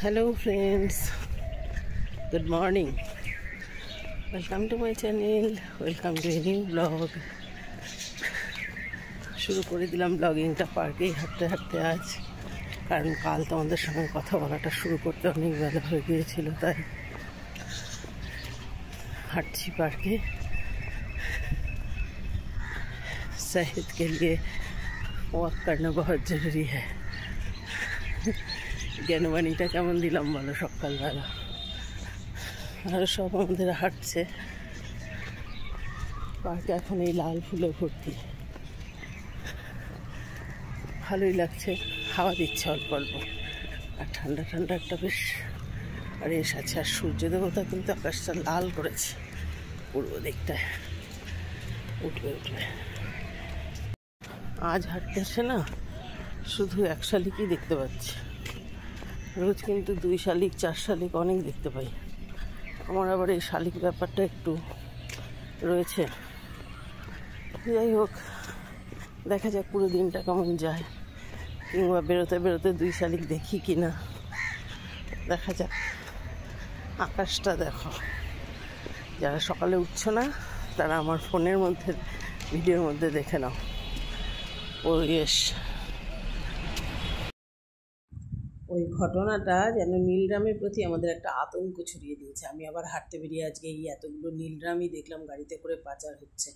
Hello friends, good morning. Welcome to my channel. Welcome to a new vlog. শুরু করে দিলাম ব্লগিংটা পার্কেই হাঁটতে হাঁটতে আজ, কারণ কাল তোমাদের সঙ্গে কথা বলাটা শুরু করতে অনেক বেলা হয়ে গিয়েছিল, তাই হাঁটছি পার্কে। सेहत के लिए वॉक करना बहुत ज़रूरी है। জ্ঞানবাণীটা কেমন দিলাম বলো সকালবেলা। আর সব আমাদের হাঁটছে পার্কে, এখন এই লাল ফুলে ভর্তি, ভালোই লাগছে, হাওয়া দিচ্ছে অল্প অল্প, আর ঠান্ডা ঠান্ডা একটা বেশ রেশ আছে। আর সূর্য দেবতা কিন্তু আকাশটা লাল করেছে পূর্ব দিকটায়, উঠবে উঠবে। আজ হাঁটতে এসে না শুধু এক শালিকই দেখতে পাচ্ছি, রোজ কিন্তু 2 শালিক 4 শালিক অনেক দেখতে পাই। আমার আবার এই শালিক ব্যাপারটা একটু রয়েছে। যাই হোক, দেখা যাক পুরো দিনটা কেমন যায়, কিংবা বেরোতে বেরোতে 2 শালিক দেখি কি না, দেখা যাক। আকাশটা দেখো, যারা সকালে উঠছো না তারা আমার ফোনের মধ্যে ভিডিওর মধ্যে দেখে নাও পরিবেশ। ওই ঘটনাটা যেন নীলড্রামের প্রতি আমাদের একটা আতঙ্ক ছড়িয়ে দিয়েছে। আমি আবার হাঁটতে বেরিয়ে আজকে এই এতগুলো নীলড্রামই দেখলাম গাড়িতে করে পাচার হচ্ছে।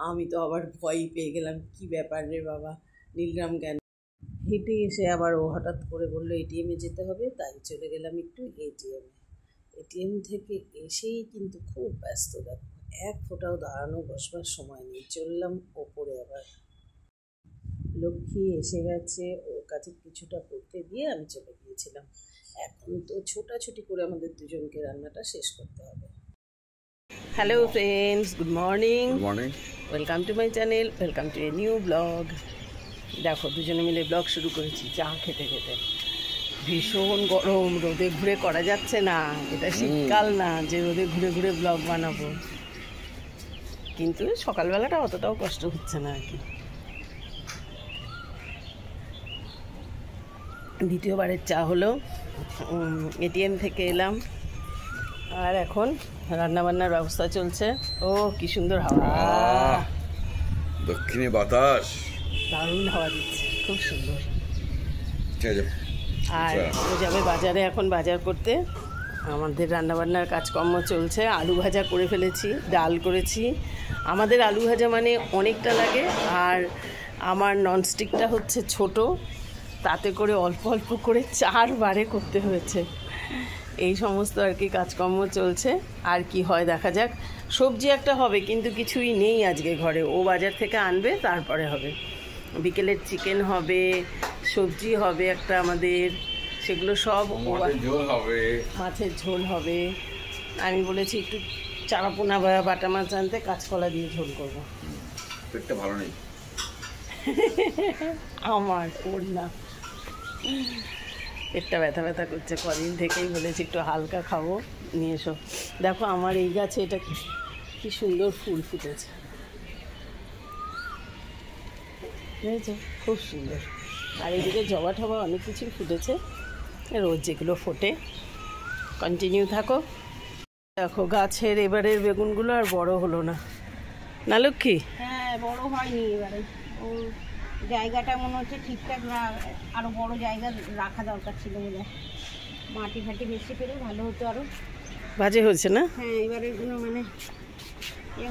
আমি তো আবার ভয়ই পেয়ে গেলাম, কি ব্যাপার রে বাবা, নীলড্রাম কেন? হেঁটে এসে আবার ও হঠাৎ করে বললো এটিএমে যেতে হবে, তাই চলে গেলাম একটু এটিএম থেকে এসেই কিন্তু খুব ব্যস্ত। দেখো, এক ফোঁটাও দাঁড়ানো বসবার সময় নেই, চললাম ওপরে। আবার লক্ষ্মী এসে গেছে, ওর কাছে কিছুটা করতে দিয়ে আমি চলে গিয়েছিলাম। এখন তো ছোটাছুটি করে আমাদের দুজনকে রান্নাটা শেষ করতে হবে। Hello friends, good morning. Welcome to my channel, welcome to a new blog. দেখো, দুজনে মিলে ব্লগ শুরু করেছি চা খেতে খেতে। ভীষণ গরম, রোদে ঘুরে করা যাচ্ছে না, এটা শীতকাল না যে রোদে ঘুরে ঘুরে ব্লগ বানাবো, কিন্তু সকালবেলাটা অতটাও কষ্ট হচ্ছে না আর কি। দ্বিতীয়বারের চা হলো, এটিএম থেকে এলাম, আর এখন রান্নাবান্নার ব্যবস্থা চলছে। ও কি সুন্দর হাওয়া, দক্ষিণে বাতাস, দারুণ হাওয়া দিচ্ছে, খুব সুন্দর। আর ও যাবে বাজারে এখন বাজার করতে। আমাদের রান্নাবান্নার কাজকর্ম চলছে। আলু ভাজা করে ফেলেছি, ডাল করেছি। আমাদের আলু ভাজা মানে অনেকটা লাগে, আর আমার ননস্টিকটা হচ্ছে ছোট, তাতে করে অল্প অল্প করে 4 বারে করতে হয়েছে। এই সমস্ত আর কি কাজকর্ম চলছে, আর কি হয় দেখা যাক। সবজি একটা হবে, কিন্তু কিছুই নেই আজকে ঘরে, ও বাজার থেকে আনবে তারপরে হবে। বিকেলের চিকেন হবে, সবজি হবে একটা আমাদের, সেগুলো সব মাছের ঝোল হবে। আমি বলেছি একটু চারাপোনা বা বাটা মাছ আনতে, কাঁচকলা দিয়ে ঝোল করবো। পেটটা ভালো নেই আমার, ওর না, পেটটা ব্যথা ব্যথা করছে কদিন থেকেই, বলেছি একটু হালকা খাবো, নিয়ে এসো। দেখো আমার এই গাছে এটা কি সুন্দর ফুল ফুটেছে, বুঝেছো, খুব সুন্দর। আর এদিকে জবা টবা অনেক কিছুই ফুটেছে, রোজ যেগুলো ফোটে। কন্টিনিউ থাকো। দেখো গাছের এবারের বেগুনগুলো আর বড় হলো না, না লক্ষ্মী? হ্যাঁ, বড় হয়নি এবারে। ও জায়গাটা মনে হচ্ছে ঠিকঠাক না, আরো বড় জায়গা রাখা দরকার ছিল বলে। মাটি ফাটি বেশি পেলে ভালো হতো আরো। বাজে হয়েছে না? হ্যাঁ, এবারের জন্য মানে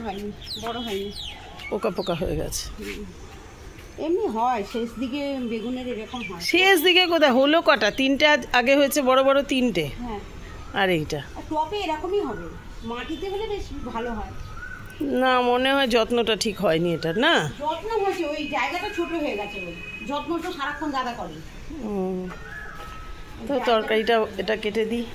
হয়নি, বড় হয়নি, পোকা পোকা হয়ে গেছে। এমনি হয় শেষ দিকে বেগুনের এরকম হয়। শেষ দিকে কোথায় হলো? কটা? 3টে আগে হয়েছে, বড় বড় 3টে। হ্যাঁ, আর এইটা টপে এরকমই হবে, মাটিতে হলে বেশ ভালো হয় না, মনে হয় যত্নটা ঠিক হয়নি এটা, না? যত্ন হয়েছে, ওই জায়গাটা ছোট হয়ে গেছে, ওই যত্ন তো সারাক্ষণ দাদা করে। তো তরকারিটা এটা কেটে দিই।